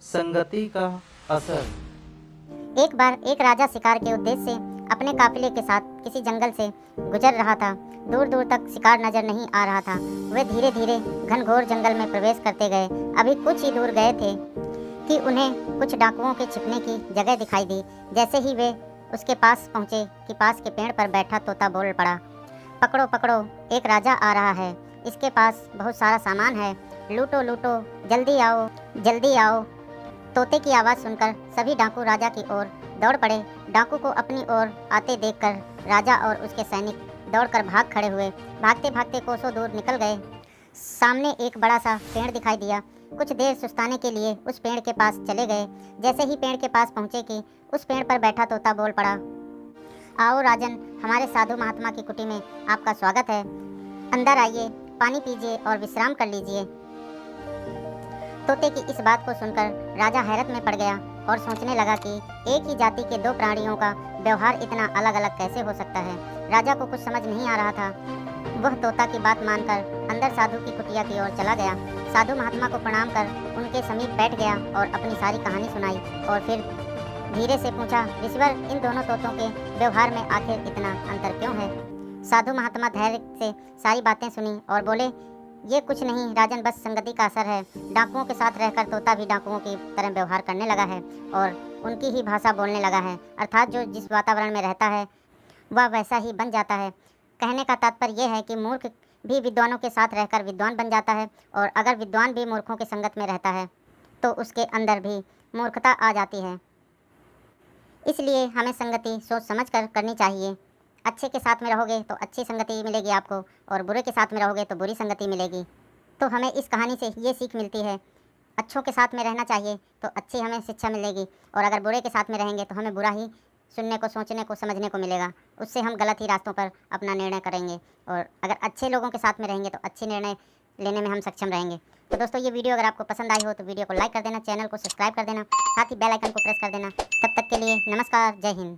संगति का असर। एक बार एक राजा शिकार के उद्देश्य से अपने काफिले के साथ किसी जंगल से गुजर रहा था। दूर दूर तक शिकार नजर नहीं आ रहा था। वे धीरे धीरे घनघोर जंगल में प्रवेश करते गए। अभी कुछ ही दूर गए थे कि उन्हें कुछ डाकुओं के छिपने की जगह दिखाई दी। जैसे ही वे उसके पास पहुंचे कि पास के पेड़ पर बैठा तोता बोल पड़ा, पकड़ो पकड़ो, एक राजा आ रहा है। इसके पास बहुत सारा सामान है, लूटो लूटो, जल्दी आओ जल्दी आओ। तोते की आवाज़ सुनकर सभी डाकू राजा की ओर दौड़ पड़े। डाकू को अपनी ओर आते देखकर राजा और उसके सैनिक दौड़कर भाग खड़े हुए। भागते भागते कोसों दूर निकल गए। सामने एक बड़ा सा पेड़ दिखाई दिया। कुछ देर सुस्ताने के लिए उस पेड़ के पास चले गए। जैसे ही पेड़ के पास पहुंचे कि उस पेड़ पर बैठा तोता बोल पड़ा, आओ राजन, हमारे साधु महात्मा की कुटी में आपका स्वागत है। अंदर आइए, पानी पीजिए और विश्राम कर लीजिए। तोते की इस बात को सुनकर राजा हैरत में पड़ गया और सोचने लगा कि एक ही जाति के दो प्राणियों का व्यवहार इतना अलग अलग कैसे हो सकता है। राजा को कुछ समझ नहीं आ रहा था। वह तोता की बात मानकर अंदर साधु की कुटिया की ओर चला गया। साधु महात्मा को प्रणाम कर उनके समीप बैठ गया और अपनी सारी कहानी सुनाई और फिर धीरे से पूछा, ऋषिवर, इन दोनों तोतों के व्यवहार में आखिर इतना अंतर क्यों है? साधु महात्मा धैर्य से सारी बातें सुनी और बोले, ये कुछ नहीं राजन, बस संगति का असर है। डाकुओं के साथ रहकर तोता भी डाकुओं की तरह व्यवहार करने लगा है और उनकी ही भाषा बोलने लगा है। अर्थात जो जिस वातावरण में रहता है वह वैसा ही बन जाता है। कहने का तात्पर्य यह है कि मूर्ख भी विद्वानों के साथ रहकर विद्वान बन जाता है और अगर विद्वान भी मूर्खों की संगत में रहता है तो उसके अंदर भी मूर्खता आ जाती है। इसलिए हमें संगति सोच समझ कर करनी चाहिए। अच्छे के साथ में रहोगे तो अच्छी संगति मिलेगी आपको और बुरे के साथ में रहोगे तो बुरी संगति मिलेगी। तो हमें इस कहानी से ये सीख मिलती है, अच्छों के साथ में रहना चाहिए तो अच्छी हमें शिक्षा मिलेगी और अगर बुरे के साथ में रहेंगे तो हमें बुरा ही सुनने को, सोचने को, समझने को मिलेगा। उससे हम गलत ही रास्तों पर अपना निर्णय करेंगे और अगर अच्छे लोगों के साथ में रहेंगे तो अच्छे निर्णय लेने में हम सक्षम रहेंगे। तो दोस्तों, ये वीडियो अगर आपको पसंद आई हो तो वीडियो को लाइक कर देना, चैनल को सब्सक्राइब कर देना, साथ ही बेल आइकन को प्रेस कर देना। तब तक के लिए नमस्कार, जय हिंद।